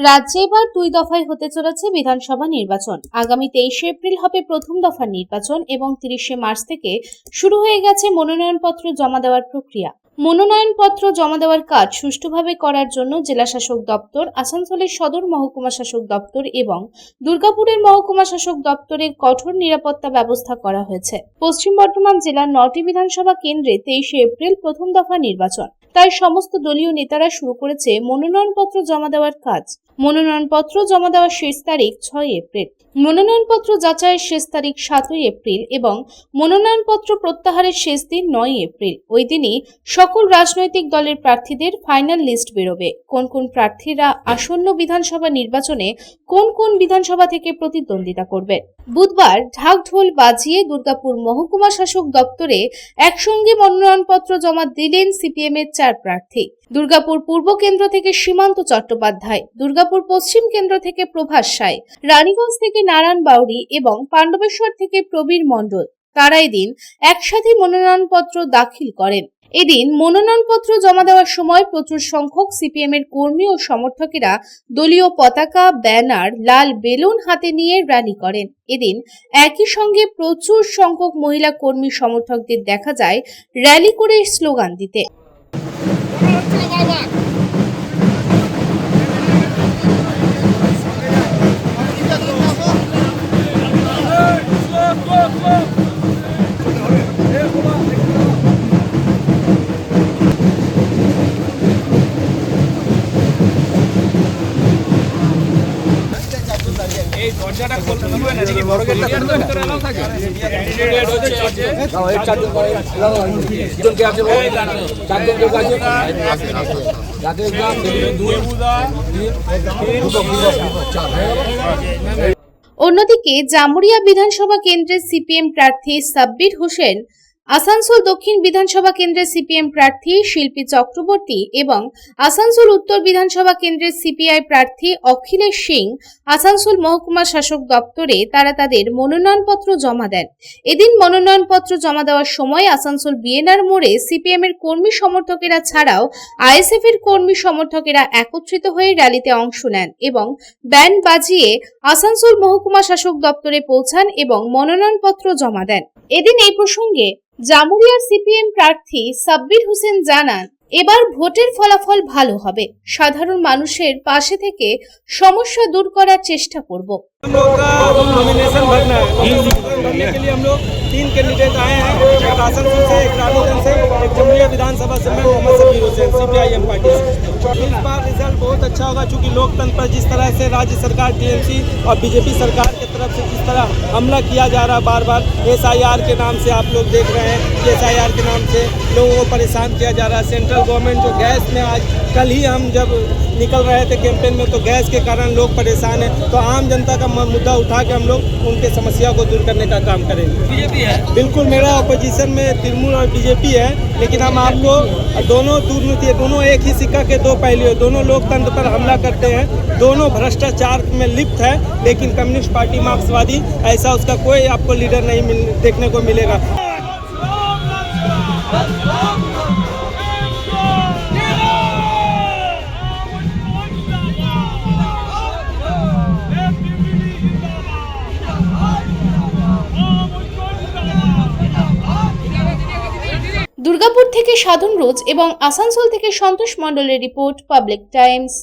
রাজ্যে এবার 2 দফায় হতে চলেছে বিধানসভা নির্বাচন। আগামী 23 এপ্রিল হবে প্রথম দফার নির্বাচন এবং 30 মার্চ থেকে শুরু হয়ে গেছে মনোনয়নপত্র জমা দেওয়ার প্রক্রিয়া। মনোনয়নপত্র জমা দেওয়ার কাজ সুষ্ঠুভাবে করার জন্য জেলা শাসক দপ্তর, আসানসোলের সদর মহকুমা শাসক দপ্তর এবং দুর্গাপুরের মহকুমা শাসক দপ্তরের কঠোর নিরাপত্তা ব্যবস্থা করা হয়েছে। পশ্চিম বর্ধমান জেলার 9টি বিধানসভা কেন্দ্রে 23 এপ্রিল প্রথম দফা নির্বাচন। তাই সমস্ত দলীয় নেতারা শুরু করেছে মনোনয়নপত্র জমা দেওয়ার কাজ। মনোনয়নপত্র জমা দেওয়ার শেষ তারিখ 6 এপ্রিল। মনোনয়নপত্র যাচাইয়ের শেষ তারিখ 7 এপ্রিল এবং মনোনয়নপত্র প্রত্যাহারের শেষ দিন 9 এপ্রিল। ওই দিনই সকল রাজনৈতিক দলের প্রার্থীদের ফাইনাল লিস্ট বেরোবে। কোন কোন প্রার্থীরা আসন্ন বিধানসভা নির্বাচনে কোন কোন বিধানসভা থেকে প্রতিদ্বন্দ্বিতা করবেন। বুধবার ঢাক ঢোল বাজিয়ে দুর্গাপুর মহকুমা শাসক দপ্তরে একসঙ্গে মনোনয়নপত্র জমা দিলেন সিপিএম এর 4 প্রার্থী। দুর্গাপুর পূর্ব কেন্দ্র থেকে সীমান্ত চট্টোপাধ্যায়, দুর্গাপুর পশ্চিম কেন্দ্র থেকে প্রভাস সাই, রানীগঞ্জ থেকে নারায়ণ বাউরি এবং পাণ্ডবেশ্বর থেকে প্রবীর মণ্ডল। তারা এদিন একসাথে মনোনয়নপত্র দাখিল করেন। এদিন মনোনয়নপত্র জমা দেওয়ার সময় প্রচুর সংখ্যক সিপিএম এর কর্মী ও সমর্থকেরা দলীয় পতাকা, ব্যানার, লাল বেলুন হাতে নিয়ে র্যালি করেন। এদিন একই সঙ্গে প্রচুর সংখ্যক মহিলা কর্মী সমর্থকদের দেখা যায় র্যালি করে স্লোগান দিতে। এই দরজাটা খুলতে হবে না, নাকি বড় গেটটা খুলতে হবে না? থাকে ক্যান্ডিডেট হচ্ছে নাও এক চারজন করে জনকে আছে চারজন লোক আছে যাদের নাম দুই বুদা অন্যদিকে জামুরিয়া বিধানসভা কেন্দ্রের সিপিএম প্রার্থী সাব্বির হোসেন, আসানসোল দক্ষিণ বিধানসভা কেন্দ্রের সিপিএম প্রার্থী শিল্পী চক্রবর্তী এবং আসানসোল উত্তর বিধানসভা কেন্দ্রের সিপিআই প্রার্থী অখিলেশ সিং আসানসোল মহকুমা শাসক দপ্তরে তারা তাদের মনোনয়নপত্র জমা দেন। এদিন মনোনয়নপত্র জমা দেওয়ার সময় আসানসোল বিএনআর মোড়ে সিপিএম এর কর্মী সমর্থকেরা ছাড়াও আইএসএফ এর কর্মী সমর্থকেরা একত্রিত হয়ে র্যালিতে অংশ নেন এবং ব্যান্ড বাজিয়ে আসানসোল মহকুমা শাসক দপ্তরে পৌঁছান এবং মনোনয়নপত্র জমা দেন। এদিন এই প্রসঙ্গে জামুরিয়ার সিপিএম প্রার্থী সাব্বির হোসেন জানান, এবার ভোটের ফলাফল ভালো হবে। সাধারণ মানুষের পাশে থেকে সমস্যা দূর করার চেষ্টা করব। नॉमिनेशन भरना है। भरने के लिए हम लोग 3 कैंडिडेट आए हैं, एक आसनसोल से, एक रानीगंज से, एक जमुरिया विधानसभा से मैं मोहम्मद सब्बीर हुसैन सीपीआईएम पार्टी से। इस बार रिजल्ट बहुत अच्छा होगा क्योंकि लोकतंत्र पर जिस तरह से राज्य सरकार टीएमसी और बीजेपी सरकार की तरफ से जिस तरह हमला किया जा रहा है बार बार एसआईआर के नाम से, आप लोग देख रहे हैं कि एसआईआर के नाम से लोगों को परेशान किया जा रहा है। सेंट्रल गवर्नमेंट जो गैस में आज कल ही हम जब निकल रहे थे कैंपेन में तो गैस के कारण लोग परेशान हैं, तो आम जनता का मुद्दा उठा के हम लोग उनके समस्या को दूर करने का काम करेंगे। बीजेपी है बिल्कुल, मेरा अपोजिशन में तृणमूल और बीजेपी है, लेकिन हम आपको दोनों दूर नहीं, दोनों एक ही सिक्का के दो पहलू है। दोनों लोकतंत्र पर हमला करते हैं, दोनों भ्रष्टाचार में लिप्त है, लेकिन कम्युनिस्ट पार्टी मार्क्सवादी ऐसा उसका कोई आपको लीडर नहीं देखने को मिलेगा। দুর্গাপুর থেকে সাধন রোজ এবং আসানসোল থেকে সন্তোষ মণ্ডলের রিপোর্ট, পাবলিক টাইমস।